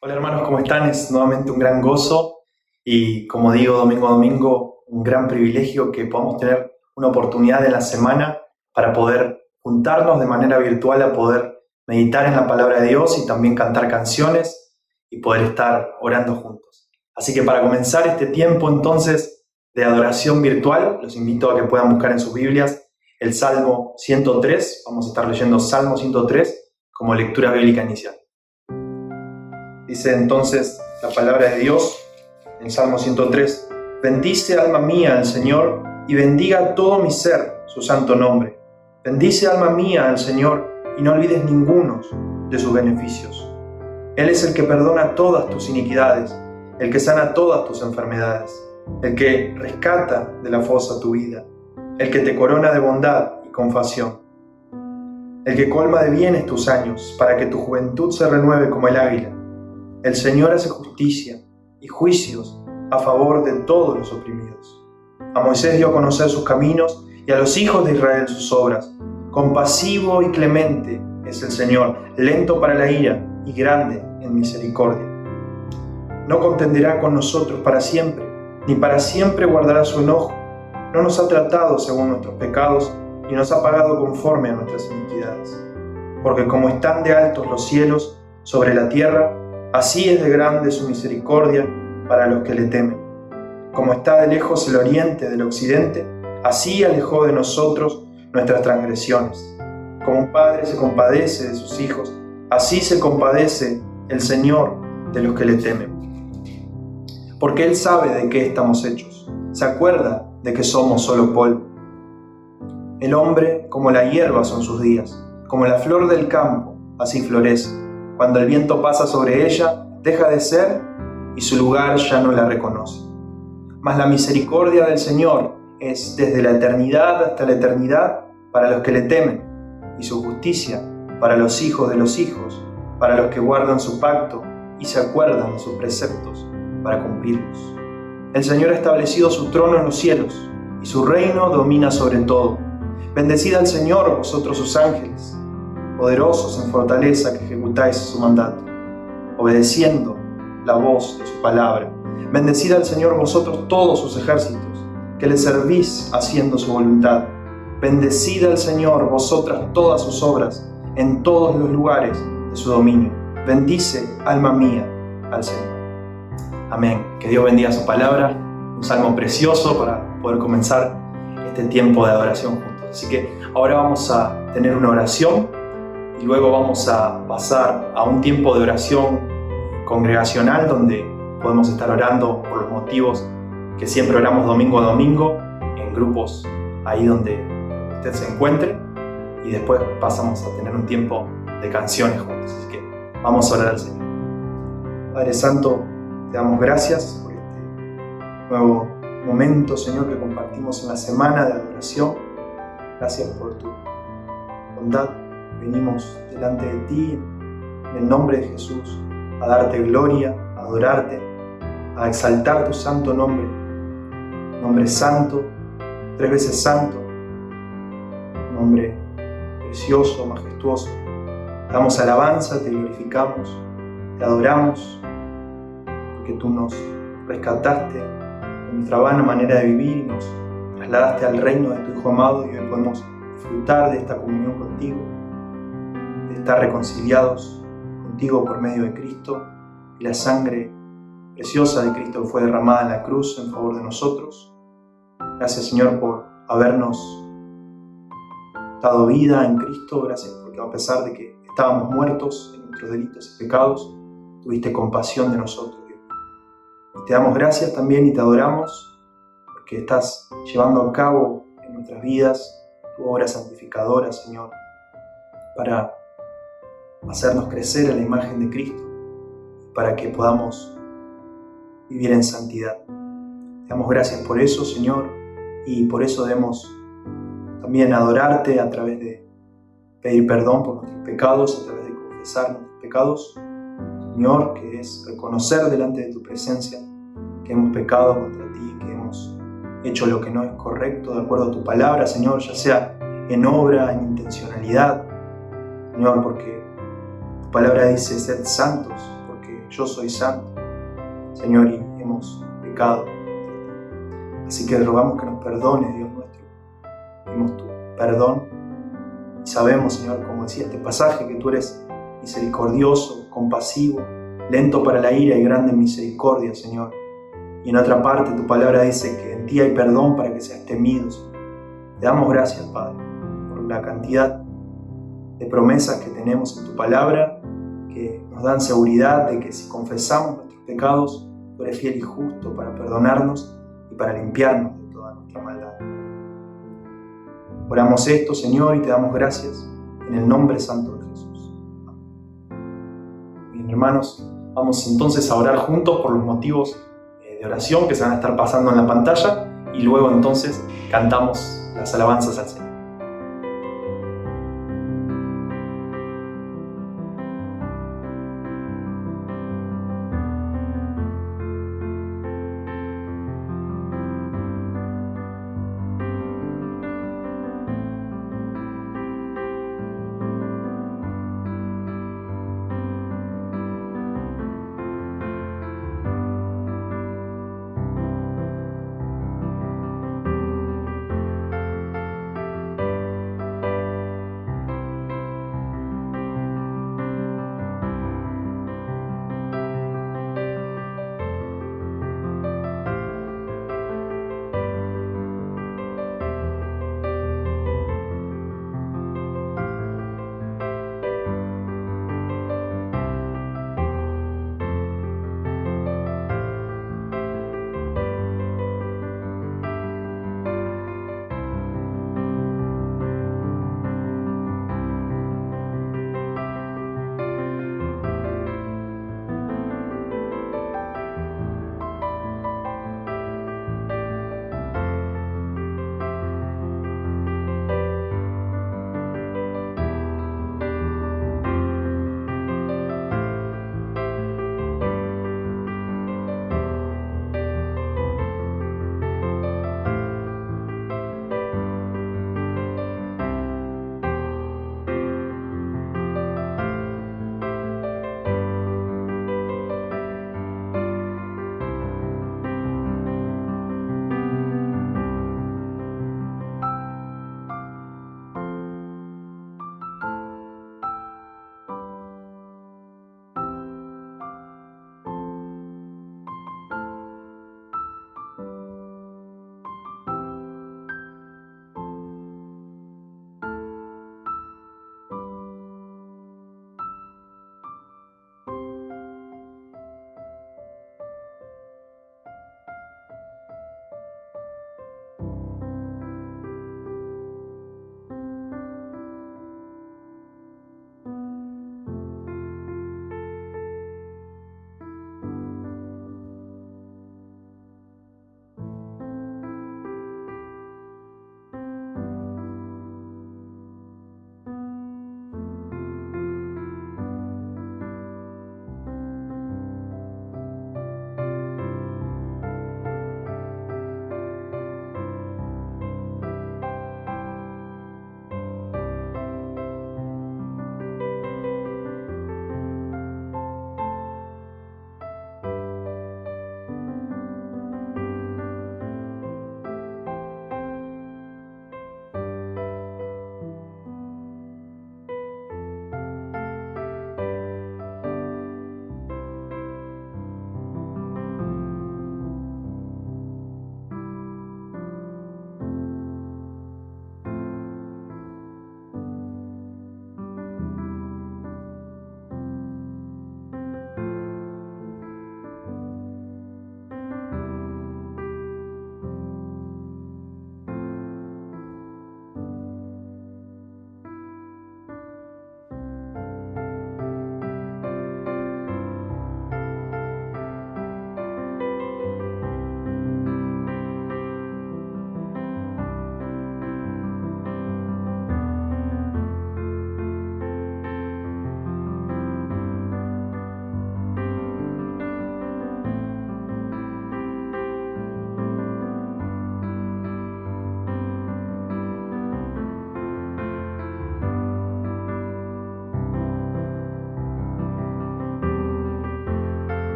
Hola hermanos, ¿cómo están? Es nuevamente un gran gozo y como digo, domingo a domingo, un gran privilegio que podamos tener una oportunidad en la semana para poder juntarnos de manera virtual a poder meditar en la palabra de Dios y también cantar canciones y poder estar orando juntos. Así que para comenzar este tiempo entonces de adoración virtual, los invito a que puedan buscar en sus Biblias el Salmo 103. Vamos a estar leyendo Salmo 103 como lectura bíblica inicial. Dice entonces la palabra de Dios en Salmo 103: bendice alma mía al Señor y bendiga todo mi ser su santo nombre. Bendice alma mía al Señor y no olvides ninguno de sus beneficios. Él es el que perdona todas tus iniquidades, el que sana todas tus enfermedades, el que rescata de la fosa tu vida, el que te corona de bondad y compasión, el que colma de bienes tus años para que tu juventud se renueve como el águila. El Señor hace justicia y juicios a favor de todos los oprimidos. A Moisés dio a conocer sus caminos y a los hijos de Israel sus obras. Compasivo y clemente es el Señor, lento para la ira y grande en misericordia. No contenderá con nosotros para siempre, ni para siempre guardará su enojo. No nos ha tratado según nuestros pecados, ni nos ha pagado conforme a nuestras iniquidades. Porque como están de altos los cielos sobre la tierra, así es de grande su misericordia para los que le temen. Como está de lejos el oriente del occidente, así alejó de nosotros nuestras transgresiones. Como un padre se compadece de sus hijos, así se compadece el Señor de los que le temen. Porque Él sabe de qué estamos hechos, se acuerda de que somos solo polvo. El hombre como la hierba son sus días, como la flor del campo, así florece. Cuando el viento pasa sobre ella, deja de ser y su lugar ya no la reconoce. Mas la misericordia del Señor es desde la eternidad hasta la eternidad para los que le temen, y su justicia para los hijos de los hijos, para los que guardan su pacto y se acuerdan de sus preceptos para cumplirlos. El Señor ha establecido su trono en los cielos, y su reino domina sobre todo. Bendecid al Señor, vosotros sus ángeles, poderosos en fortaleza que ejecutáis su mandato, obedeciendo la voz de su palabra. Bendecid al Señor vosotros todos sus ejércitos, que le servís haciendo su voluntad. Bendecid al Señor vosotras todas sus obras, en todos los lugares de su dominio. Bendice, alma mía, al Señor. Amén. Que Dios bendiga su palabra. Un salmo precioso para poder comenzar este tiempo de adoración juntos. Así que ahora vamos a tener una oración y luego vamos a pasar a un tiempo de oración congregacional donde podemos estar orando por los motivos que siempre oramos domingo a domingo en grupos ahí donde usted se encuentre, y después pasamos a tener un tiempo de canciones juntos. Así que vamos a orar al Señor. Padre Santo, te damos gracias por este nuevo momento, Señor, que compartimos en la semana de adoración. Gracias por tu bondad. Venimos delante de ti en el nombre de Jesús a darte gloria, a adorarte, a exaltar tu santo nombre. Nombre santo, 3 veces santo, nombre precioso, majestuoso. Te damos alabanza, te glorificamos, te adoramos, porque tú nos rescataste de nuestra vana manera de vivir y nos trasladaste al reino de tu Hijo amado, y hoy podemos disfrutar de esta comunión contigo, de estar reconciliados contigo por medio de Cristo y la sangre preciosa de Cristo que fue derramada en la cruz en favor de nosotros. Gracias, Señor, por habernos dado vida en Cristo. Gracias porque a pesar de que estábamos muertos en nuestros delitos y pecados, tuviste compasión de nosotros, Dios. Y te damos gracias también y te adoramos porque estás llevando a cabo en nuestras vidas tu obra santificadora, Señor, para hacernos crecer en la imagen de Cristo, para que podamos vivir en santidad. Te damos gracias por eso, Señor, y por eso debemos también adorarte a través de pedir perdón por nuestros pecados, a través de confesar nuestros pecados, Señor, que es reconocer delante de tu presencia que hemos pecado contra ti, que hemos hecho lo que no es correcto de acuerdo a tu palabra, Señor, ya sea en obra, en intencionalidad, Señor, porque tu palabra dice sed santos, porque yo soy santo, Señor, y hemos pecado. Así que rogamos que nos perdones, Dios nuestro. Pedimos tu perdón y sabemos, Señor, como decía este pasaje, que tú eres misericordioso, compasivo, lento para la ira y grande en misericordia, Señor. Y en otra parte tu palabra dice que en ti hay perdón para que seas temido, Señor. Te damos gracias, Padre, por la cantidad de promesas que tenemos en tu palabra, que nos dan seguridad de que si confesamos nuestros pecados, tú eres fiel y justo para perdonarnos y para limpiarnos de toda nuestra maldad. Oramos esto, Señor, y te damos gracias en el nombre santo de Jesús. Bien, hermanos, vamos entonces a orar juntos por los motivos de oración que se van a estar pasando en la pantalla y luego entonces cantamos las alabanzas al Señor.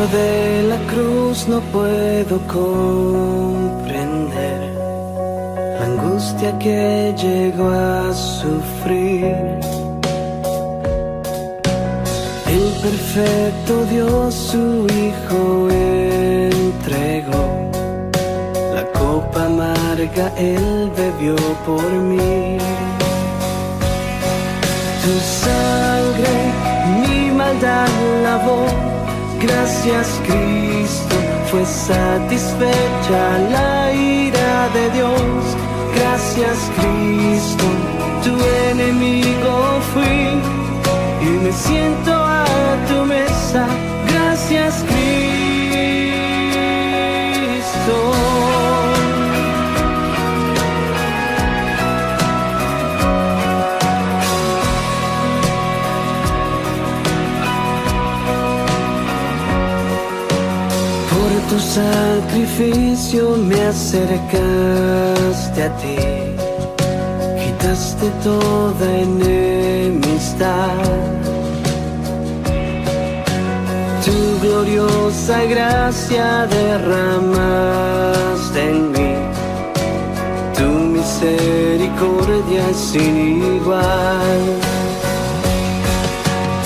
de la cruz no puedo comprender la angustia que llegó a sufrir. El perfecto Dios su Hijo entregó, la copa amarga Él bebió por mí. Tu sangre mi maldad lavó, gracias Cristo, fue satisfecha la ira de Dios. Gracias Cristo, tu enemigo fui y me siento a tu mesa. Gracias Cristo. Tu sacrificio me acercaste a ti, quitaste toda enemistad. Tu gloriosa gracia derramaste en mí, tu misericordia es sin igual.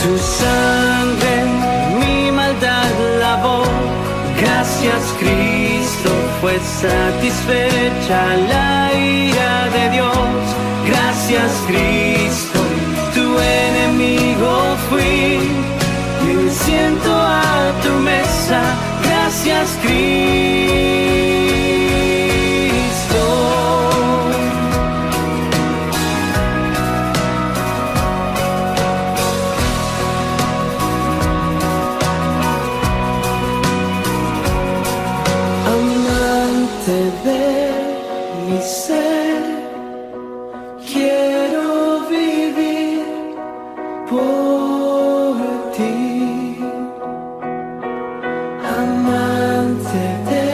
Tu sangre mi maldad lavó, gracias Cristo, fue satisfecha la ira de Dios. Gracias Cristo, tu enemigo fui y me siento a tu mesa. Gracias Cristo. De mi ser, quiero vivir por ti. Amante de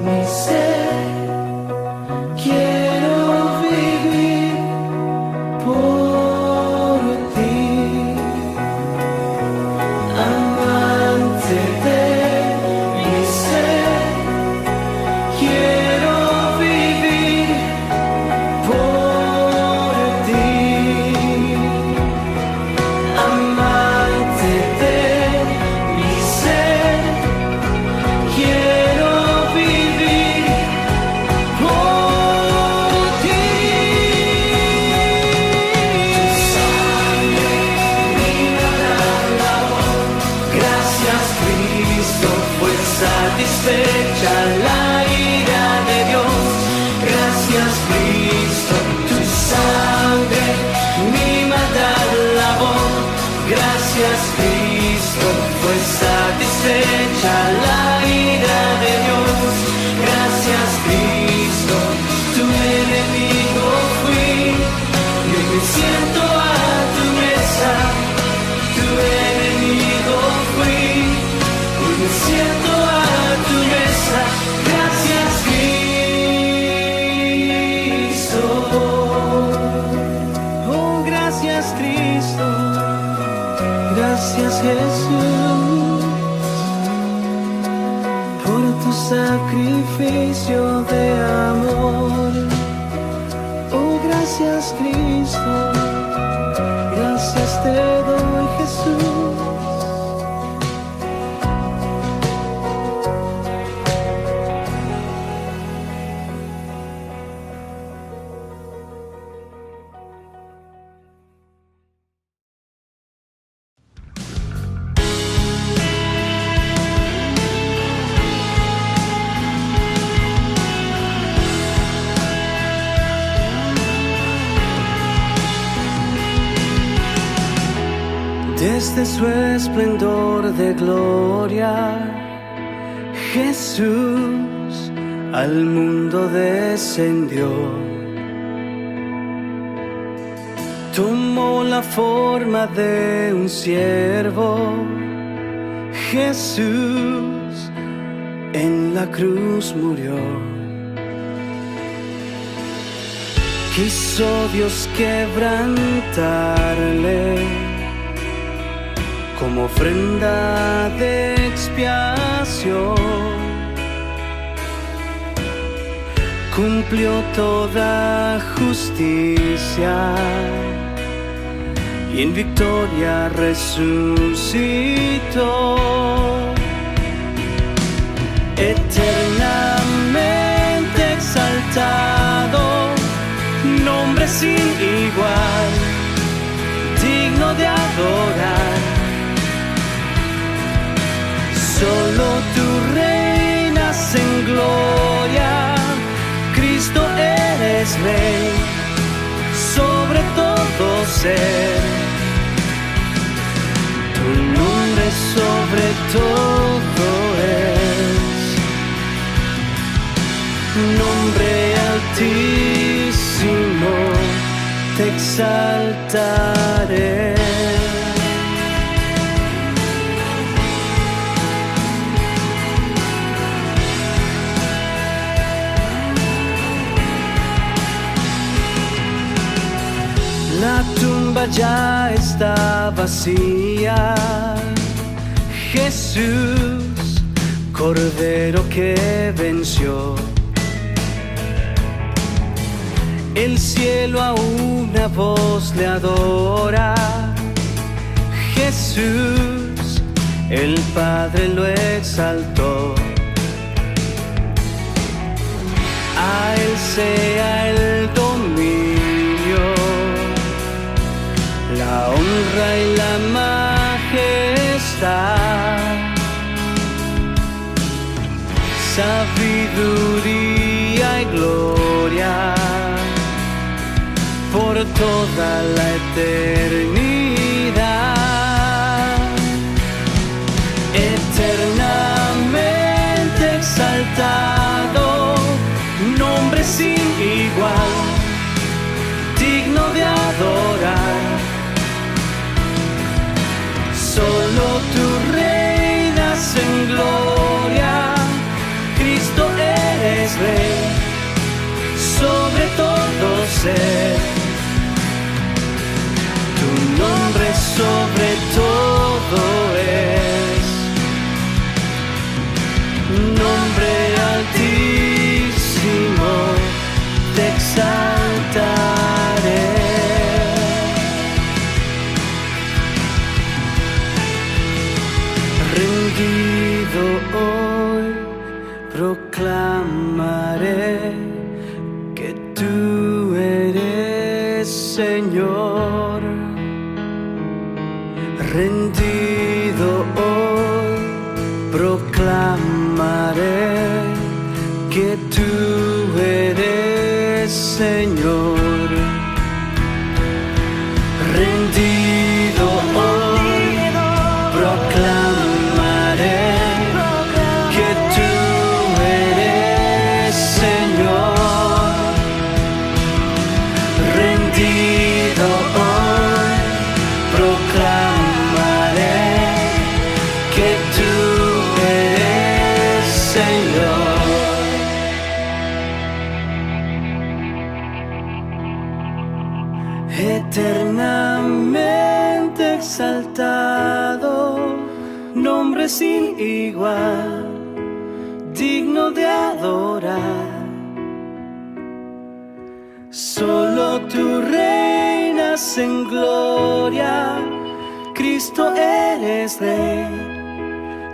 mi ser, quiero vivir por ti. Amante de mi ser, quiero vivir por ti. Amante de mi ser, quiero vivir por ti. Tu sangre mi maldad lavó, gracias Cristo, fue satisfecha la ira de Dios. Gracias Cristo, tu sangre mi maldad lavó. Gracias Cristo, fue satisfecha la ira de Dios. Gracias Cristo, tu enemigo fui y hoy me siento a tu mesa. Tu enemigo fui, hoy me siento a tu mesa. Gracias Cristo. Oh, gracias Cristo. Gracias Jesús por tu sacrificio de amor. Oh, gracias Cristo. Gracias te doy Jesús. Desde su esplendor de gloria, Jesús al mundo descendió. Tomó la forma de un siervo. Jesús en la cruz murió. Quiso Dios quebrantarle como ofrenda de expiación. Cumplió toda justicia y en victoria resucitó. Eternamente exaltado, nombre sin igual, digno de adorar. Solo tú reinas en gloria, Cristo eres Rey, sobre todo ser. Tu nombre sobre todo es, nombre altísimo, te exaltaré. La tumba ya está vacía. Jesús, Cordero que venció. El cielo a una voz le adora. Jesús, el Padre lo exaltó. A Él sea el dominio, la honra y la majestad, sabiduría y gloria por toda la eternidad. Eternamente exaltado, nombre sin igual, digno de adorar. Solo tú reinas en gloria, Cristo eres Rey, sobre todo ser. Tu nombre sobre todo es, nombre altísimo, te exaltaré. Rendido hoy proclamaré que tú eres Señor. Rendido hoy proclamaré que tú eres Señor. Rendido hoy proclamaré que tú eres Señor. Rendido hoy proclamaré que tú eres Señor. Eternamente exaltado, nombre sin igual, digno de adorar. Solo tú reinas en gloria, Cristo eres Rey,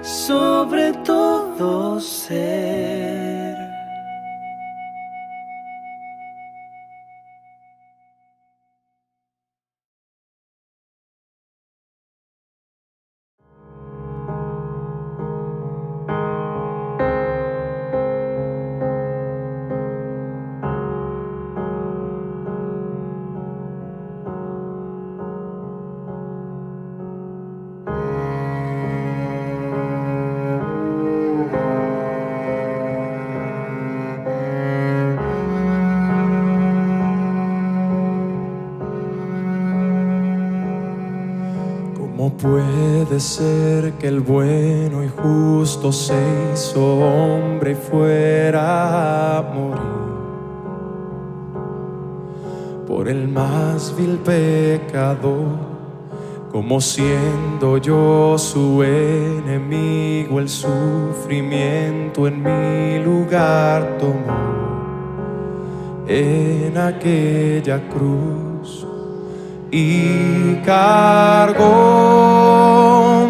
sobre todo ser. ¿Cómo puede ser que el bueno y justo se hizo hombre y fuera a morir por el más vil pecador, como siendo yo su enemigo, el sufrimiento en mi lugar tomó en aquella cruz y cargó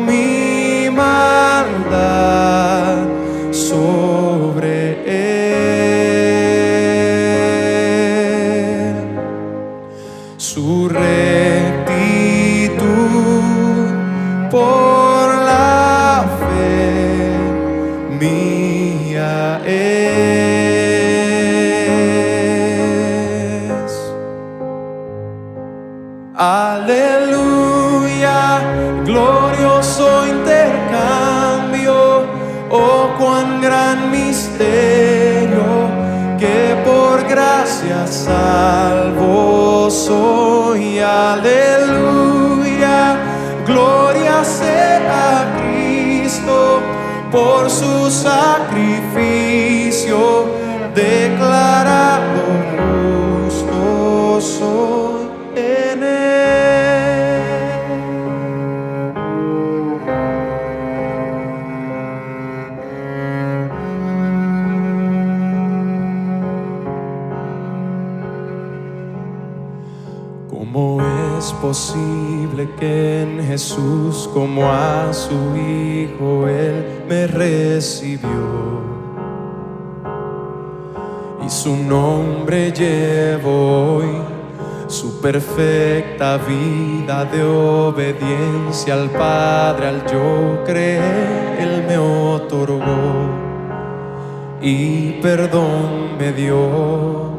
mi maldad sobre él. Su rectitud por la fe mía es. Aleluya, glorioso intercambio, oh cuán gran misterio, que por gracia salvo soy. Aleluya, gloria sea a Cristo, por su sacrificio declarado justo soy en él. ¿Cómo es posible que en Jesús, como a su Hijo, Él me recibió? Y su nombre llevo hoy, su perfecta vida de obediencia al Padre, al yo creer, Él me otorgó y perdón me dio,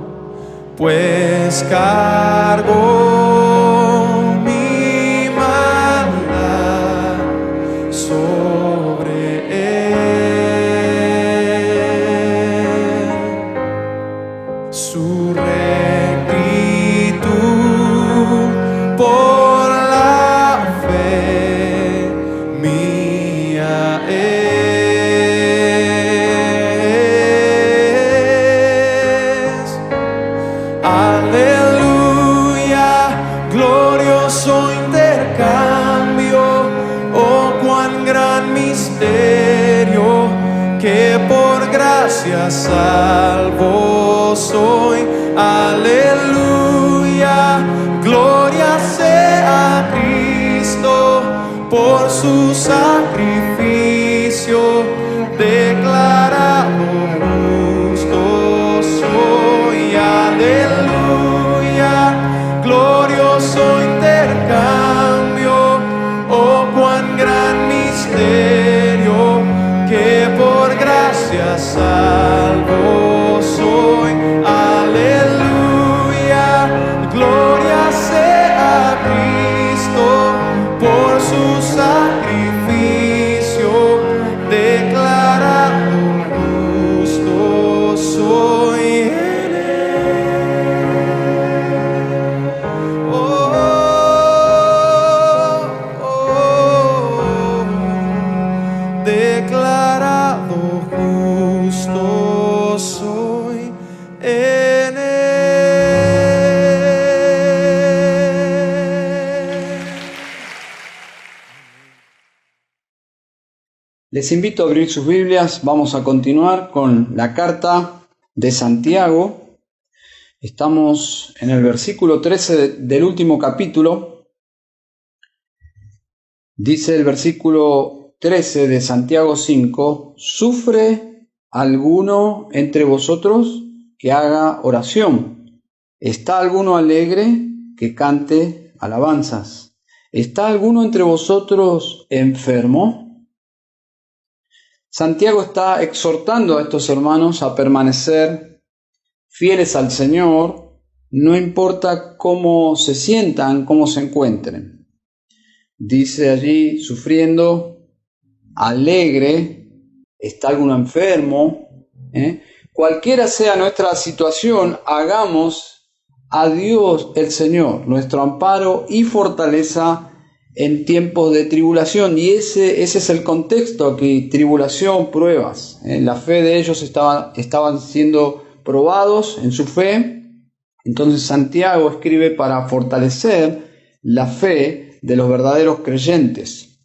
pues cargó mi maldad sobre él. Su rectitud por la fe mía es. Aleluya, glorioso intercambio, oh cuán gran misterio, que por gracia salvo soy. Aleluya, gloria sea a Cristo, por su sacrificio declarado justo soy. Aleluya, glorioso intercambio, oh cuán gran misterio, que por gracia salvo soy. Aleluya, gloria sea a Cristo, por su sacrificio declarado justo soy en él. Oh, oh, declarado justo soy en él. Les invito a abrir sus Biblias. Vamos a continuar con la carta de Santiago. Estamos en el versículo 13 del último capítulo. Dice el versículo 13 de Santiago 5: ¿Sufre alguno entre vosotros que haga oración? ¿Está alguno alegre que cante alabanzas? ¿Está alguno entre vosotros enfermo? Santiago está exhortando a estos hermanos a permanecer fieles al Señor, no importa cómo se sientan, cómo se encuentren. Dice allí, sufriendo, alegre, está alguno enfermo. Cualquiera sea nuestra situación, hagamos a Dios el Señor nuestro amparo y fortaleza en tiempos de tribulación. Y ese es el contexto aquí: tribulación, pruebas. La fe de ellos estaban siendo probados en su fe. Entonces Santiago escribe para fortalecer la fe de los verdaderos creyentes.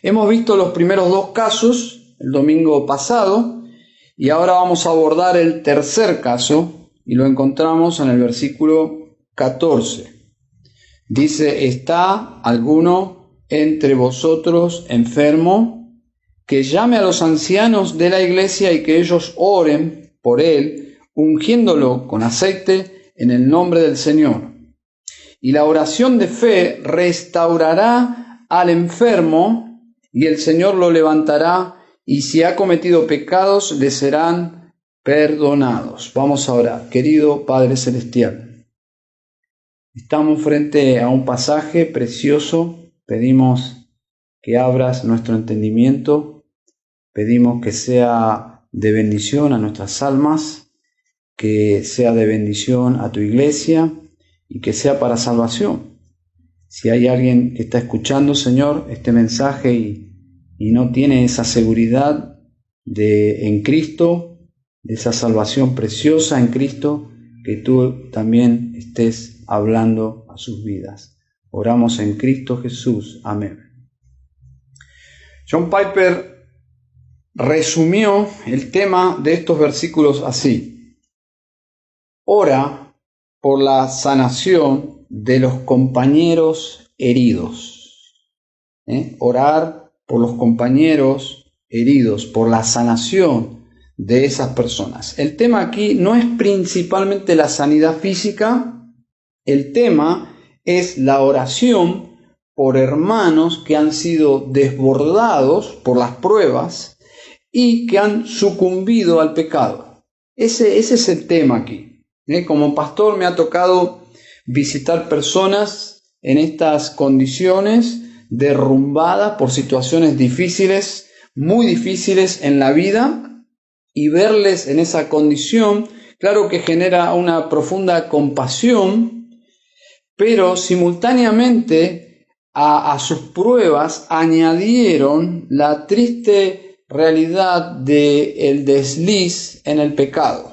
Hemos visto los primeros dos casos el domingo pasado y ahora vamos a abordar el tercer caso y lo encontramos en el versículo 14. Dice: ¿está alguno entre vosotros enfermo? Que llame a los ancianos de la iglesia y que ellos oren por él, ungiéndolo con aceite en el nombre del Señor. Y la oración de fe restaurará al enfermo y el Señor lo levantará, y si ha cometido pecados le serán perdonados. Vamos a orar. Querido Padre Celestial, estamos frente a un pasaje precioso. Pedimos que abras nuestro entendimiento, pedimos que sea de bendición a nuestras almas, que sea de bendición a tu iglesia y que sea para salvación. Si hay alguien que está escuchando, Señor, este mensaje y no tiene esa seguridad en Cristo, de esa salvación preciosa en Cristo, que tú también estés hablando a sus vidas. Oramos en Cristo Jesús. Amén. John Piper resumió el tema de estos versículos así: ora por la sanación de los compañeros heridos. Orar por los compañeros heridos, por la sanación de esas personas. El tema aquí no es principalmente la sanidad física, el tema es la oración por hermanos que han sido desbordados por las pruebas y que han sucumbido al pecado. Ese es el tema aquí. Como pastor me ha tocado visitar personas en estas condiciones, derrumbadas por situaciones difíciles, muy difíciles en la vida, y verles en esa condición, claro que genera una profunda compasión, pero simultáneamente a sus pruebas añadieron la triste realidad del desliz en el pecado.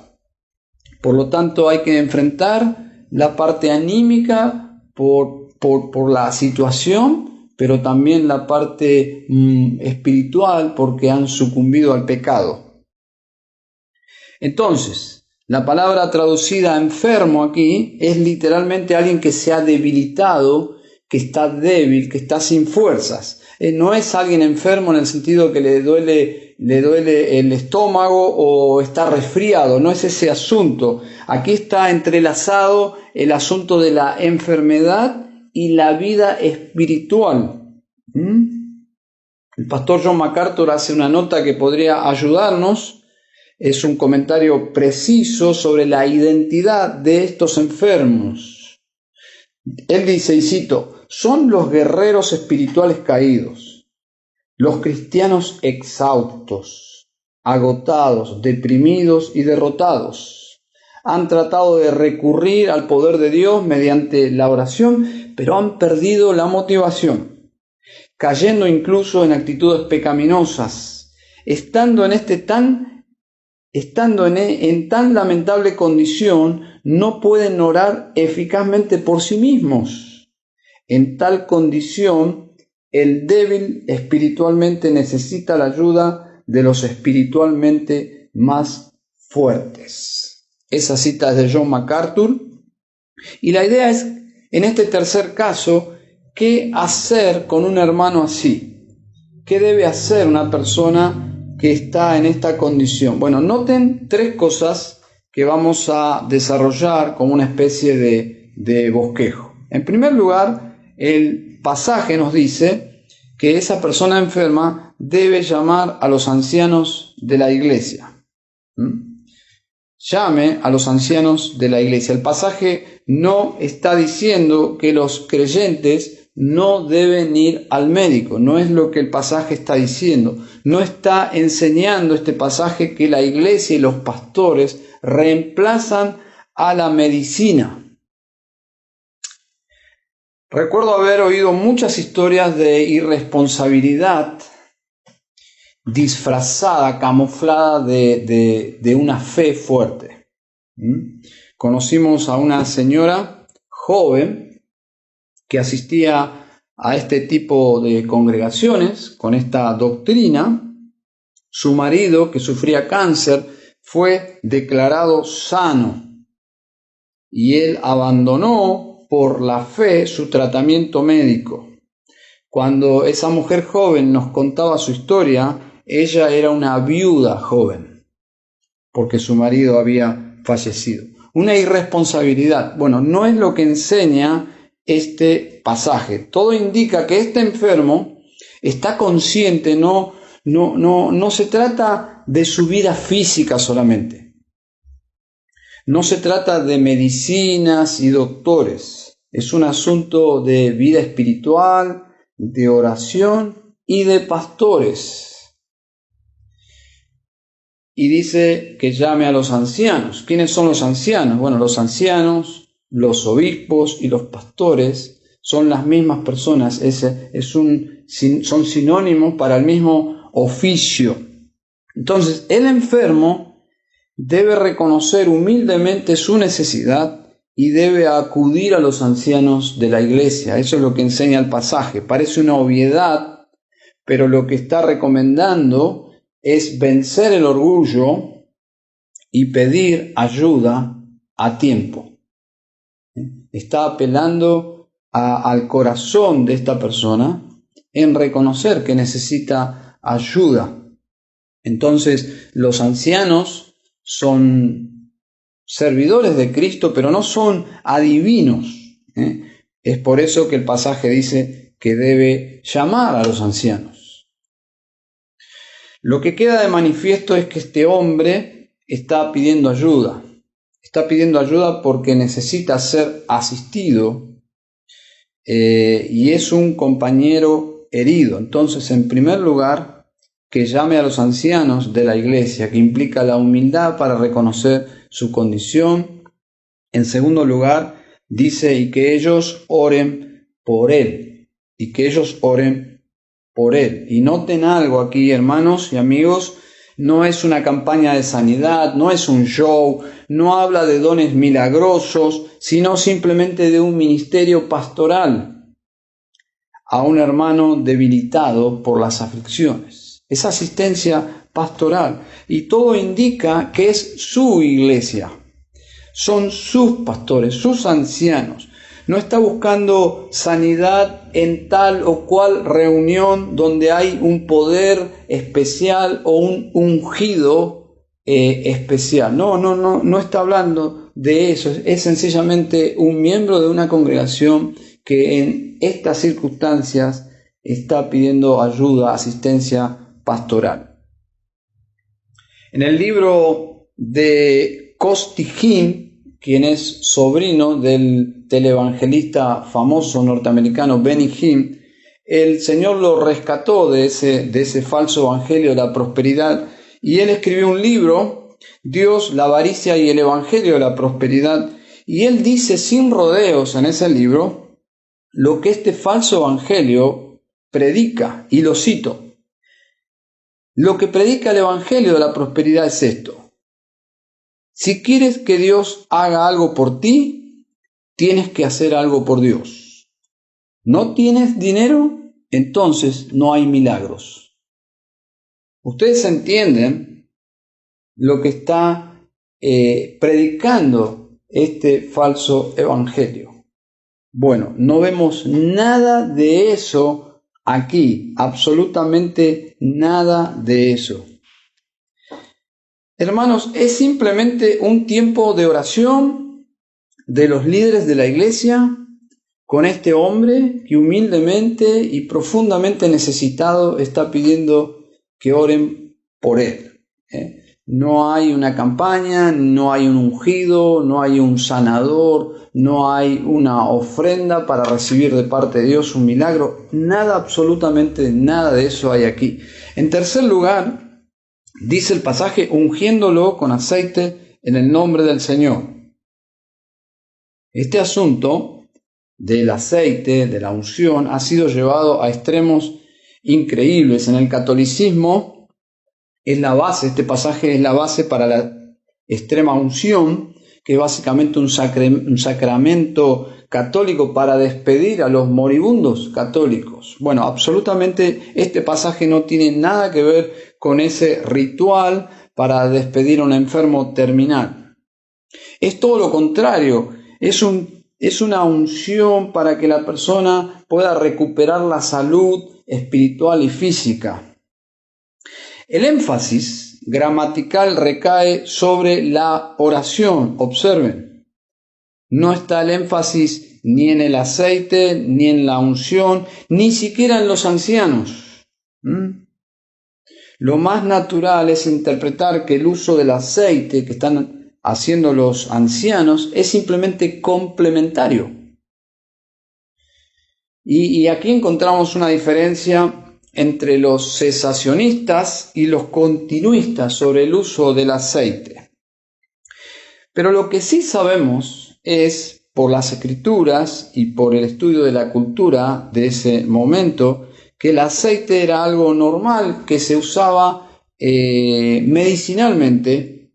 Por lo tanto, hay que enfrentar la parte anímica por la situación, pero también la parte espiritual, porque han sucumbido al pecado. Entonces, la palabra traducida enfermo aquí es literalmente alguien que se ha debilitado, que está débil, que está sin fuerzas. No es alguien enfermo en el sentido que le duele el estómago o está resfriado, no es ese asunto. Aquí está entrelazado el asunto de la enfermedad y la vida espiritual. El pastor John MacArthur hace una nota que podría ayudarnos. Es un comentario preciso sobre la identidad de estos enfermos. Él dice, y cito: son los guerreros espirituales caídos, los cristianos exhaustos, agotados, deprimidos y derrotados. Han tratado de recurrir al poder de Dios mediante la oración, pero han perdido la motivación, cayendo incluso en actitudes pecaminosas, estando en tan lamentable condición, no pueden orar eficazmente por sí mismos. En tal condición, el débil espiritualmente necesita la ayuda de los espiritualmente más fuertes. Esa cita es de John MacArthur. Y la idea es, en este tercer caso, ¿qué hacer con un hermano así? ¿Qué debe hacer una persona que está en esta condición? Bueno, noten tres cosas que vamos a desarrollar como una especie de bosquejo. En primer lugar, el pasaje nos dice que esa persona enferma debe llamar a los ancianos de la iglesia. Llame a los ancianos de la iglesia. El pasaje no está diciendo que los creyentes no deben ir al médico, no es lo que el pasaje está diciendo. No está enseñando este pasaje que la iglesia y los pastores reemplazan a la medicina. Recuerdo haber oído muchas historias de irresponsabilidad disfrazada, camuflada de una fe fuerte. Conocimos a una señora joven que asistía a este tipo de congregaciones con esta doctrina. Su marido, que sufría cáncer, fue declarado sano y él abandonó por la fe su tratamiento médico. Cuando esa mujer joven nos contaba su historia, ella era una viuda joven porque su marido había fallecido. Una irresponsabilidad. Bueno, no es lo que enseña este pasaje. Todo indica que este enfermo está consciente, no se trata de su vida física solamente. No se trata de medicinas y doctores. Es un asunto de vida espiritual, de oración y de pastores. Y dice que llame a los ancianos. ¿Quiénes son los ancianos? Bueno, los ancianos, los obispos y los pastores son las mismas personas. Son sinónimos para el mismo oficio. Entonces, el enfermo debe reconocer humildemente su necesidad y debe acudir a los ancianos de la iglesia. Eso es lo que enseña el pasaje. Parece una obviedad, pero lo que está recomendando es vencer el orgullo y pedir ayuda a tiempo. Está apelando al corazón de esta persona en reconocer que necesita ayuda. Entonces, los ancianos son servidores de Cristo, pero no son adivinos. Es por eso que el pasaje dice que debe llamar a los ancianos. Lo que queda de manifiesto es que este hombre está pidiendo ayuda. Está pidiendo ayuda porque necesita ser asistido y es un compañero herido. Entonces, en primer lugar, que llame a los ancianos de la iglesia, que implica la humildad para reconocer su condición. En segundo lugar, dice, y que ellos oren por él. Y que ellos oren por él. Y noten algo aquí, hermanos y amigos, no es una campaña de sanidad, no es un show, no habla de dones milagrosos, sino simplemente de un ministerio pastoral a un hermano debilitado por las aflicciones. Es asistencia pastoral y todo indica que es su iglesia. Son sus pastores, sus ancianos. No está buscando sanidad en tal o cual reunión donde hay un poder especial o un ungido especial. No está hablando de eso. Es sencillamente un miembro de una congregación que en estas circunstancias está pidiendo ayuda, asistencia pastoral. En el libro de Costi Hinn, quien es sobrino del televangelista famoso norteamericano Benny Hinn, el Señor lo rescató de ese falso evangelio de la prosperidad y él escribió un libro, Dios, la avaricia y el evangelio de la prosperidad, y él dice sin rodeos en ese libro lo que este falso evangelio predica, y lo cito. Lo que predica el evangelio de la prosperidad es esto: si quieres que Dios haga algo por ti, tienes que hacer algo por Dios. ¿No tienes dinero? Entonces no hay milagros. Ustedes entienden lo que está predicando este falso evangelio. Bueno, no vemos nada de eso aquí, absolutamente nada de eso. Hermanos, es simplemente un tiempo de oración de los líderes de la iglesia con este hombre que humildemente y profundamente necesitado está pidiendo que oren por él. No hay una campaña, no hay un ungido, no hay un sanador, no hay una ofrenda para recibir de parte de Dios un milagro. Nada, absolutamente nada de eso hay aquí. En tercer lugar, dice el pasaje, ungiéndolo con aceite en el nombre del Señor. Este asunto del aceite, de la unción, ha sido llevado a extremos increíbles. En el catolicismo es la base, este pasaje es la base para la extrema unción, que es básicamente un sacramento católico para despedir a los moribundos católicos. Bueno, absolutamente este pasaje no tiene nada que ver con ese ritual para despedir a un enfermo terminal. Es todo lo contrario, es una unción para que la persona pueda recuperar la salud espiritual y física. El énfasis gramatical recae sobre la oración, observen. No está el énfasis ni en el aceite, ni en la unción, ni siquiera en los ancianos. Lo más natural es interpretar que el uso del aceite que están haciendo los ancianos es simplemente complementario. Y aquí encontramos una diferencia entre los cesacionistas y los continuistas sobre el uso del aceite. Pero lo que sí sabemos es, por las escrituras y por el estudio de la cultura de ese momento, que el aceite era algo normal que se usaba medicinalmente.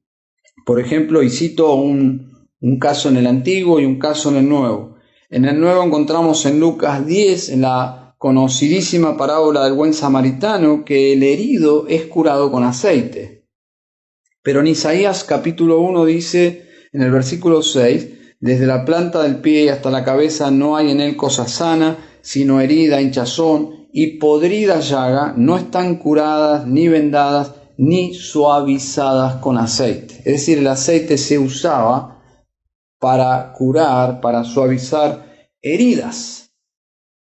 Por ejemplo, y cito un caso en el Antiguo y un caso en el Nuevo. En el Nuevo encontramos en Lucas 10, en la conocidísima parábola del buen samaritano, que el herido es curado con aceite. Pero en Isaías capítulo 1 dice, en el versículo 6, desde la planta del pie hasta la cabeza no hay en él cosa sana, sino herida, hinchazón y podrida llaga, no están curadas, ni vendadas, ni suavizadas con aceite. Es decir, el aceite se usaba para curar, para suavizar heridas.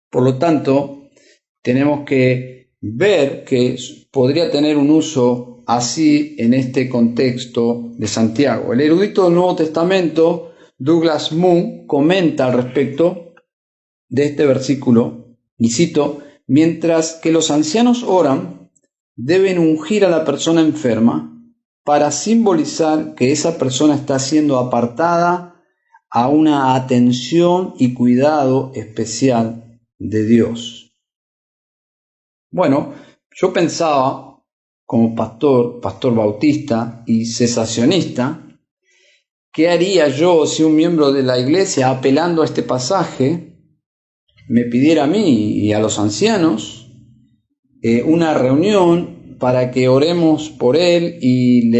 Por lo tanto, tenemos que ver que podría tener un uso así en este contexto de Santiago. El erudito del Nuevo Testamento, Douglas Moo, comenta al respecto de este versículo, y cito, mientras que los ancianos oran, deben ungir a la persona enferma para simbolizar que esa persona está siendo apartada a una atención y cuidado especial de Dios. Bueno, yo pensaba, como pastor bautista y cesacionista, ¿qué haría yo si un miembro de la iglesia, apelando a este pasaje, me pidiera a mí y a los ancianos una reunión para que oremos por él y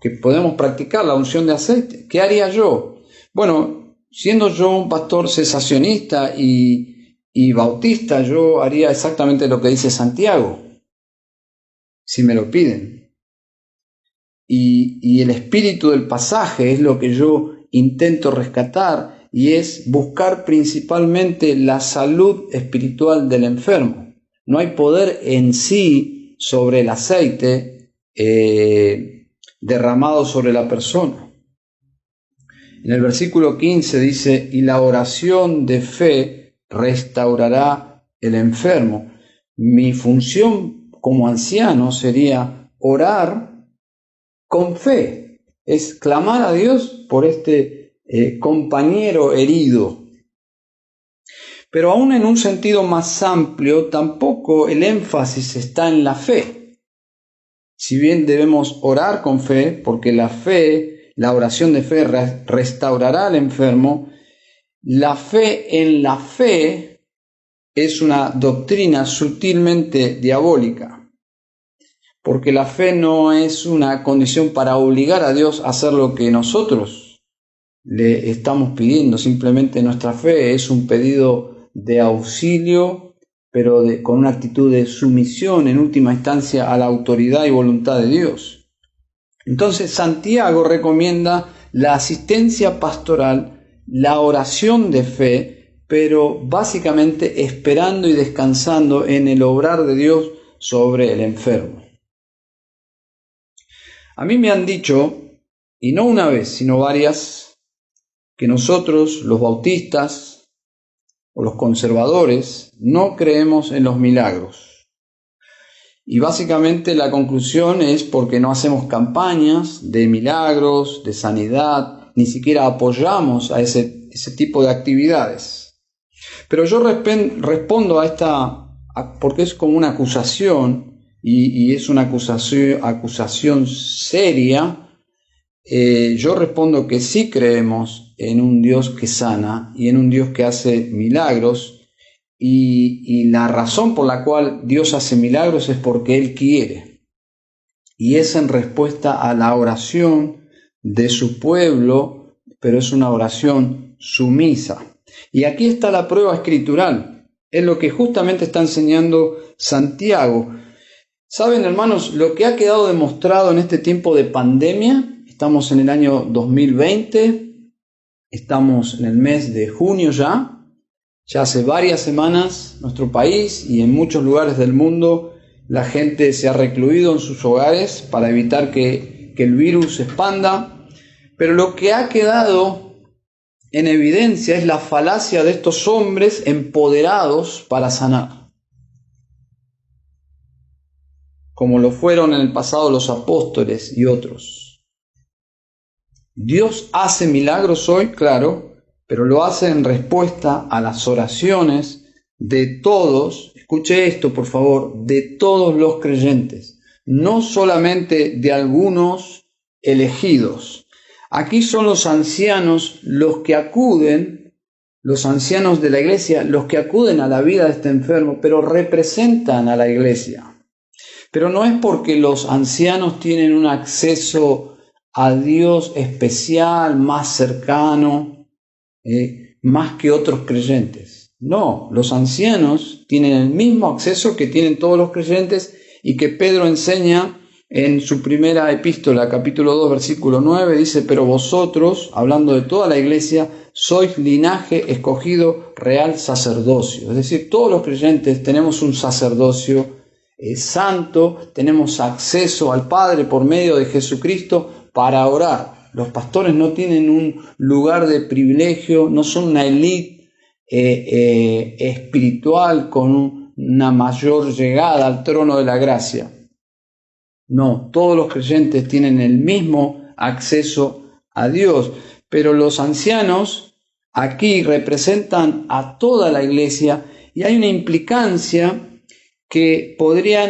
que podemos practicar la unción de aceite? ¿Qué haría yo? Bueno, siendo yo un pastor cesacionista y bautista, yo haría exactamente lo que dice Santiago, si me lo piden. Y el espíritu del pasaje es lo que yo intento rescatar, y es buscar principalmente la salud espiritual del enfermo. No hay poder en sí sobre el aceite derramado sobre la persona. En el versículo 15 dice, y la oración de fe restaurará el enfermo. Mi función como anciano sería orar con fe, es clamar a Dios por este compañero herido. Pero aún en un sentido más amplio, tampoco el énfasis está en la fe. Si bien debemos orar con fe, porque la oración de fe restaurará al enfermo, la fe en la fe es una doctrina sutilmente diabólica. Porque la fe no es una condición para obligar a Dios a hacer lo que nosotros le estamos pidiendo. Simplemente nuestra fe es un pedido de auxilio, pero con una actitud de sumisión en última instancia a la autoridad y voluntad de Dios. Entonces Santiago recomienda la asistencia pastoral, la oración de fe, pero básicamente esperando y descansando en el obrar de Dios sobre el enfermo. A mí me han dicho, y no una vez, sino varias, que nosotros, los bautistas o los conservadores, no creemos en los milagros. Y básicamente la conclusión es porque no hacemos campañas de milagros, de sanidad, ni siquiera apoyamos a ese tipo de actividades. Pero yo respondo a esta, porque es como una acusación, y es una acusación seria. Yo respondo que sí creemos en un Dios que sana y en un Dios que hace milagros, y la razón por la cual Dios hace milagros es porque Él quiere, y es en respuesta a la oración de su pueblo, pero es una oración sumisa. Y aquí está la prueba escritural, es lo que justamente está enseñando Santiago. Saben, hermanos, lo que ha quedado demostrado en este tiempo de pandemia, estamos en el año 2020, estamos en el mes de junio ya hace varias semanas nuestro país y en muchos lugares del mundo la gente se ha recluido en sus hogares para evitar que el virus se expanda, pero lo que ha quedado en evidencia es la falacia de estos hombres empoderados para sanar, como lo fueron en el pasado los apóstoles y otros. Dios hace milagros hoy, claro, pero lo hace en respuesta a las oraciones de todos, escuche esto por favor, de todos los creyentes, no solamente de algunos elegidos. Aquí son los ancianos los que acuden, los ancianos de la iglesia, los que acuden a la vida de este enfermo, pero representan a la iglesia. Pero no es porque los ancianos tienen un acceso a Dios especial, más cercano, más que otros creyentes. No, los ancianos tienen el mismo acceso que tienen todos los creyentes y que Pedro enseña en su primera epístola, capítulo 2, versículo 9, dice: pero vosotros, hablando de toda la iglesia, sois linaje escogido, real sacerdocio. Es decir, todos los creyentes tenemos un sacerdocio santo, tenemos acceso al Padre por medio de Jesucristo para orar. Los pastores no tienen un lugar de privilegio, no son una élite espiritual con una mayor llegada al trono de la gracia. No, todos los creyentes tienen el mismo acceso a Dios, pero los ancianos aquí representan a toda la iglesia y hay una implicancia que podría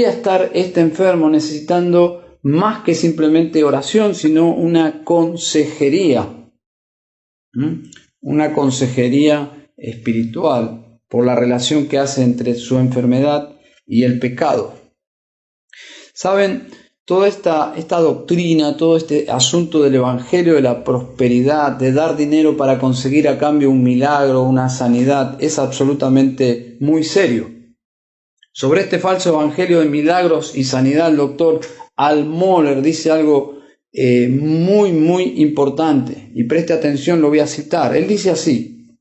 estar este enfermo necesitando más que simplemente oración, sino una consejería espiritual por la relación que hace entre su enfermedad y el pecado. Saben, toda esta doctrina, todo este asunto del evangelio de la prosperidad, de dar dinero para conseguir a cambio un milagro, una sanidad, es absolutamente muy serio. Sobre este falso evangelio de milagros y sanidad, el doctor Al Mohler dice algo muy, muy importante, y preste atención, lo voy a citar. Él dice así: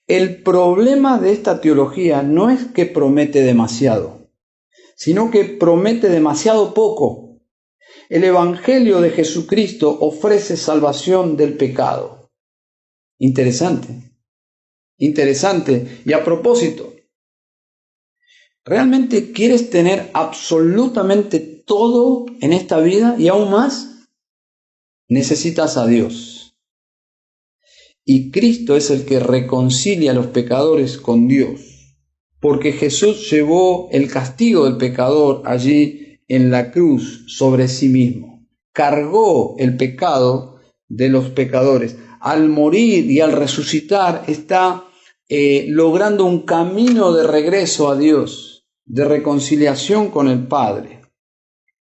el problema de esta teología no es que promete demasiado, sino que promete demasiado poco. El evangelio de Jesucristo ofrece salvación del pecado. Interesante. Y a propósito, ¿realmente quieres tener absolutamente todo en esta vida y aún más? Necesitas a Dios. Y Cristo es el que reconcilia a los pecadores con Dios, porque Jesús llevó el castigo del pecador allí en la cruz sobre sí mismo. Cargó el pecado de los pecadores. Al morir y al resucitar está logrando un camino de regreso a Dios, de reconciliación con el Padre.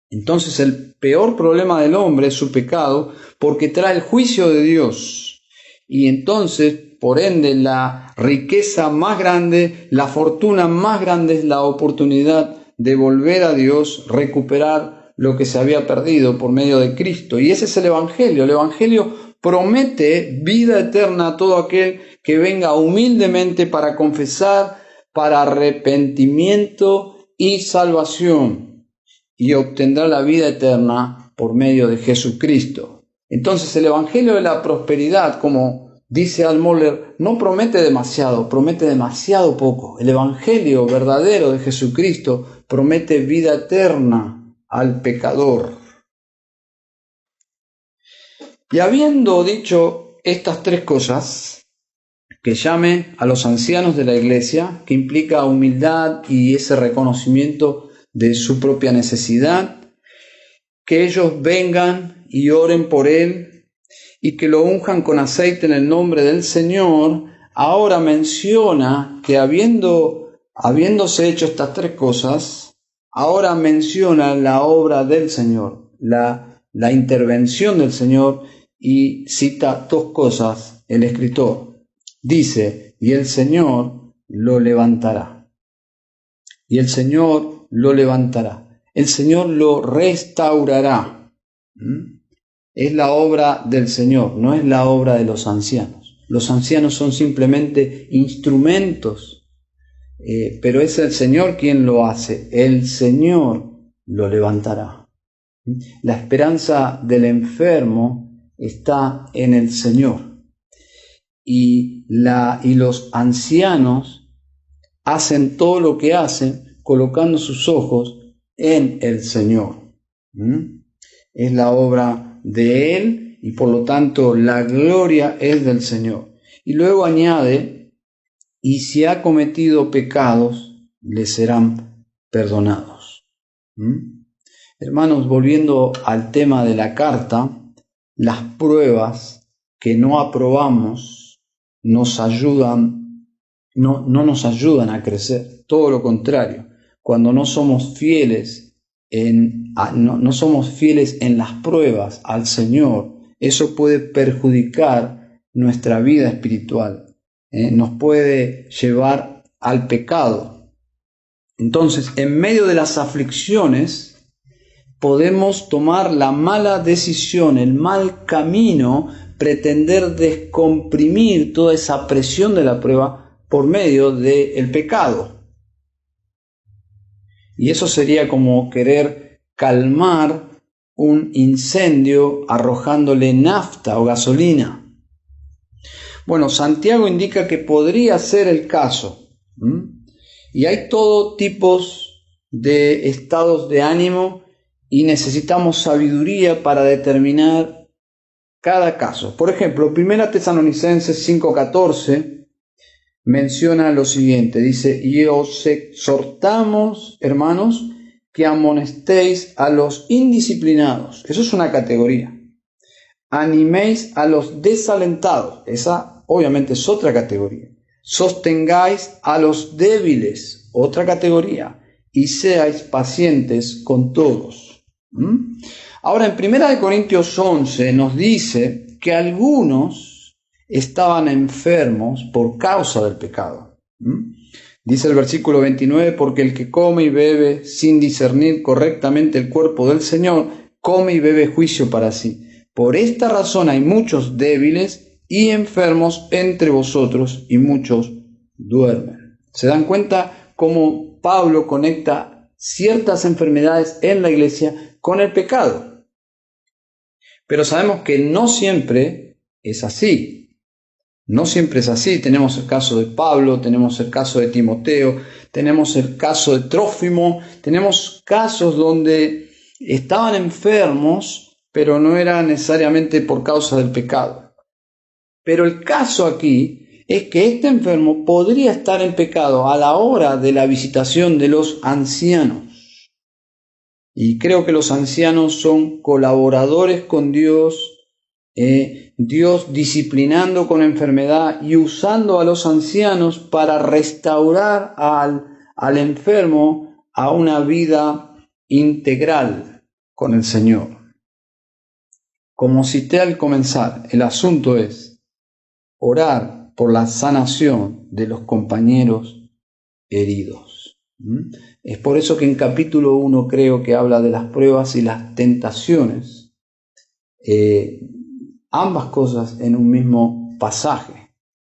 Entonces el peor problema del hombre es su pecado, porque trae el juicio de Dios. Y entonces, por ende, la riqueza más grande, la fortuna más grande es la oportunidad de volver a Dios, recuperar lo que se había perdido por medio de Cristo. Y ese es el Evangelio. El Evangelio promete vida eterna a todo aquel que venga humildemente para confesar, para arrepentimiento y salvación, y obtendrá la vida eterna por medio de Jesucristo. Entonces el evangelio de la prosperidad, como dice Al Mohler, no promete demasiado, promete demasiado poco. El evangelio verdadero de Jesucristo promete vida eterna al pecador. Y habiendo dicho estas tres cosas, que llame a los ancianos de la iglesia, que implica humildad y ese reconocimiento de su propia necesidad, que ellos vengan y oren por él, y que lo unjan con aceite en el nombre del Señor, ahora menciona que habiéndose hecho estas tres cosas, ahora menciona la obra del Señor, la intervención del Señor, y cita dos cosas el escritor. Dice, y el Señor lo levantará. Y el Señor lo levantará. El Señor lo restaurará. Es la obra del Señor, no es la obra de los ancianos. Los ancianos son simplemente instrumentos, pero es el Señor quien lo hace. El Señor lo levantará. La esperanza del enfermo está en el Señor. Y los ancianos hacen todo lo que hacen colocando sus ojos en el Señor. Es la obra de Él y por lo tanto la gloria es del Señor. Y luego añade, y si ha cometido pecados, le serán perdonados. Hermanos, volviendo al tema de la carta, las pruebas que no aprobamos nos ayudan, no nos ayudan a crecer, todo lo contrario. Cuando no somos fieles no somos fieles en las pruebas al Señor, eso puede perjudicar nuestra vida espiritual, nos puede llevar al pecado. Entonces, en medio de las aflicciones, podemos tomar la mala decisión, el mal camino, pretender descomprimir toda esa presión de la prueba por medio del pecado. Y eso sería como querer calmar un incendio arrojándole nafta o gasolina. Bueno, Santiago indica que podría ser el caso. Y hay todo tipos de estados de ánimo y necesitamos sabiduría para determinar cada caso. Por ejemplo, 1 Tesalonicenses 5:14 menciona lo siguiente, dice, y os exhortamos, hermanos, que amonestéis a los indisciplinados. Eso es una categoría. Animéis a los desalentados. Esa obviamente es otra categoría. Sostengáis a los débiles. Otra categoría. Y seáis pacientes con todos. Ahora, en 1 Corintios 11 nos dice que algunos estaban enfermos por causa del pecado. Dice el versículo 29, porque el que come y bebe sin discernir correctamente el cuerpo del Señor, come y bebe juicio para sí. Por esta razón hay muchos débiles y enfermos entre vosotros y muchos duermen. ¿Se dan cuenta cómo Pablo conecta ciertas enfermedades en la iglesia con el pecado? Pero sabemos que no siempre es así. No siempre es así. Tenemos el caso de Pablo, tenemos el caso de Timoteo, tenemos el caso de Trófimo, tenemos casos donde estaban enfermos, pero no era necesariamente por causa del pecado. Pero el caso aquí es que este enfermo podría estar en pecado a la hora de la visitación de los ancianos. Y creo que los ancianos son colaboradores con Dios, Dios disciplinando con enfermedad y usando a los ancianos para restaurar al enfermo a una vida integral con el Señor. Como cité al comenzar, el asunto es orar por la sanación de los compañeros heridos. Es por eso que en capítulo 1 creo que habla de las pruebas y las tentaciones. Ambas cosas en un mismo pasaje,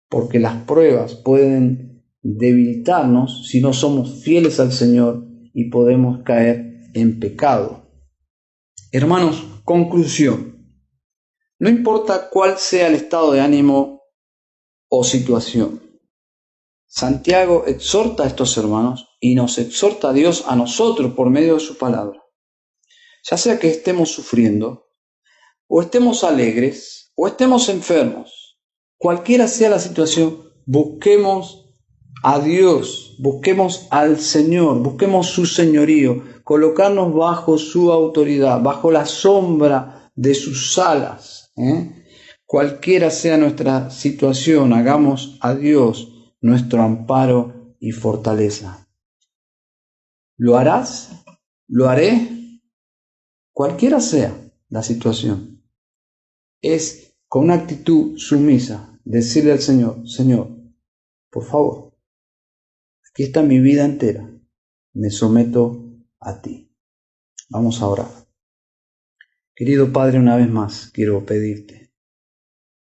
porque las pruebas pueden debilitarnos si no somos fieles al Señor y podemos caer en pecado. Hermanos, conclusión. No importa cuál sea el estado de ánimo o situación, Santiago exhorta a estos hermanos y nos exhorta a Dios a nosotros por medio de su palabra. Ya sea que estemos sufriendo, o estemos alegres, o estemos enfermos, cualquiera sea la situación, busquemos a Dios, busquemos al Señor, busquemos su señorío, colocarnos bajo su autoridad, bajo la sombra de sus alas, Cualquiera sea nuestra situación, hagamos a Dios nuestro amparo y fortaleza. ¿Lo harás? ¿Lo haré? Cualquiera sea la situación. Es con una actitud sumisa decirle al Señor: Señor, por favor, aquí está mi vida entera, me someto a ti. Vamos a orar. Querido Padre, una vez más quiero pedirte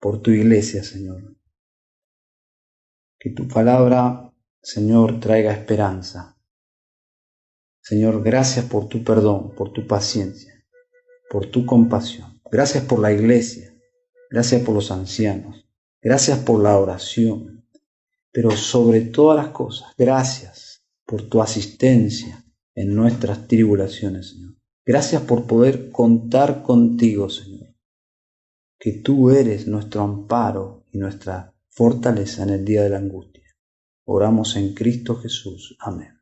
por tu iglesia, Señor, que tu palabra, Señor, traiga esperanza. Señor, gracias por tu perdón, por tu paciencia, por tu compasión. Gracias por la iglesia, gracias por los ancianos, gracias por la oración, pero sobre todas las cosas, gracias por tu asistencia en nuestras tribulaciones, Señor. Gracias por poder contar contigo, Señor, que tú eres nuestro amparo y nuestra fortaleza en el día de la angustia. Oramos en Cristo Jesús. Amén.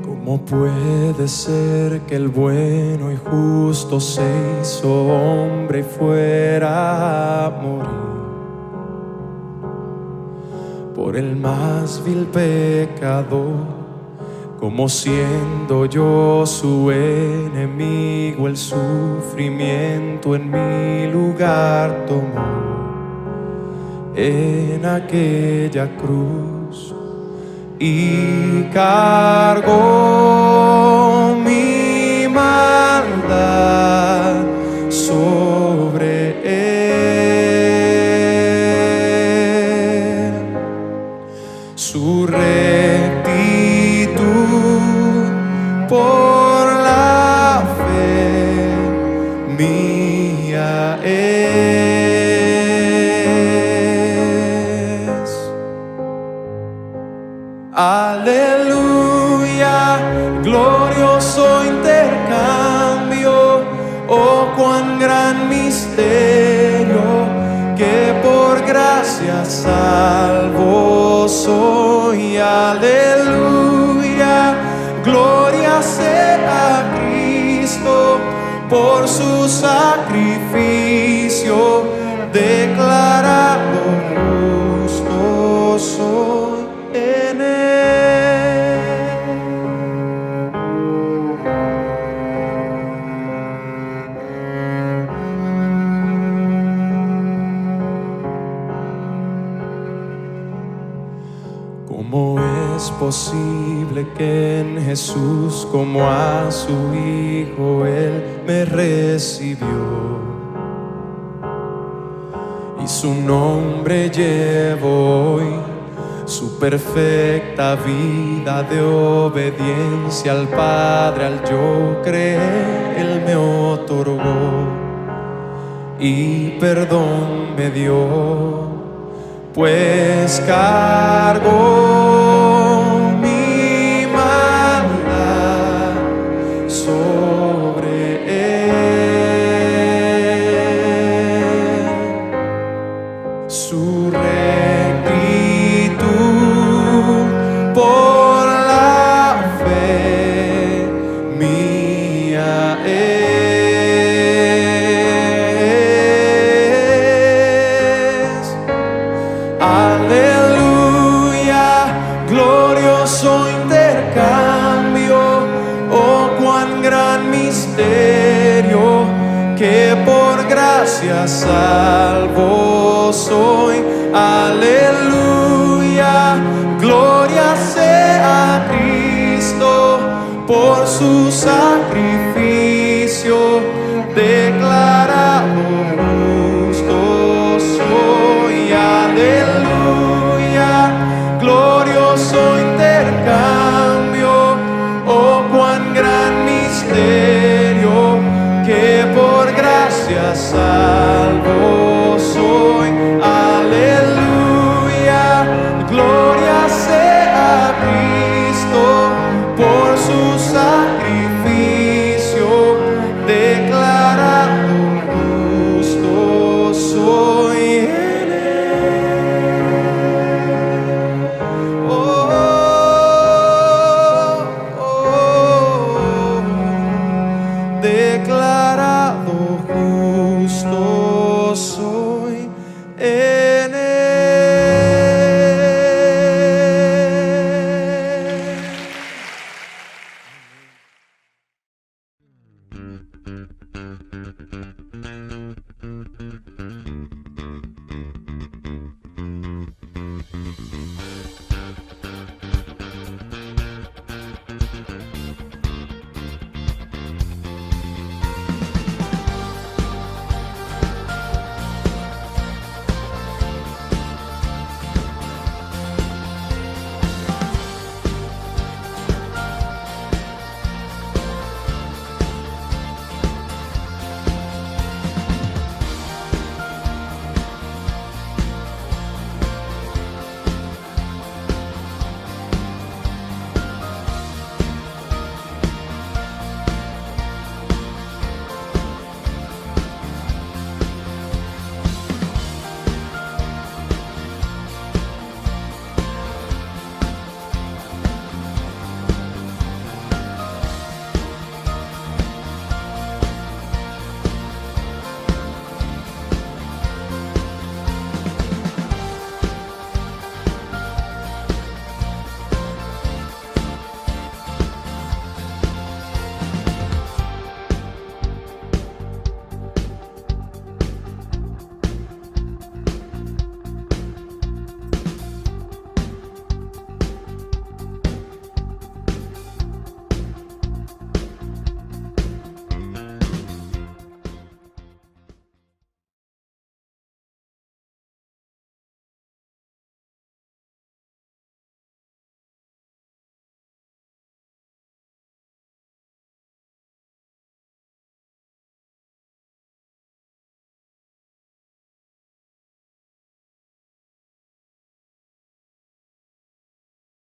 ¿Cómo puede ser que el bueno y justo se hizo hombre y fuera a morir por el más vil pecador? Como siendo yo su enemigo, el sufrimiento en mi lugar tomó en aquella cruz y cargó mi maldad sobre él. Su rectitud por la fe mía es. Aleluya, glorioso intercambio, oh cuán gran misterio, que por gracia salvo soy. Aleluya, gloria sea a Cristo, por su sacrificio declarado justo soy en él. ¿Cómo es posible que en Jesús, como a su Hijo, Él me recibió? Y su nombre llevo hoy, su perfecta vida de obediencia al Padre, al yo creer, Él me otorgó y perdón me dio, pues cargó mi maldad sobre él. Su rectitud por la fe mía es. Aleluya, glorioso intercambio, oh cuán gran misterio, que por gracia salvo soy. Aleluya, gloria sea a Cristo, por su sacrificio declarado justo soy. Aleluya, glorioso intercambio, oh cuán gran misterio, que por gracia justicia salvo soy. Aleluya, gloria sea a Cristo por su sacrificio, declarado justo soy en él. Oh, declarado justo soy.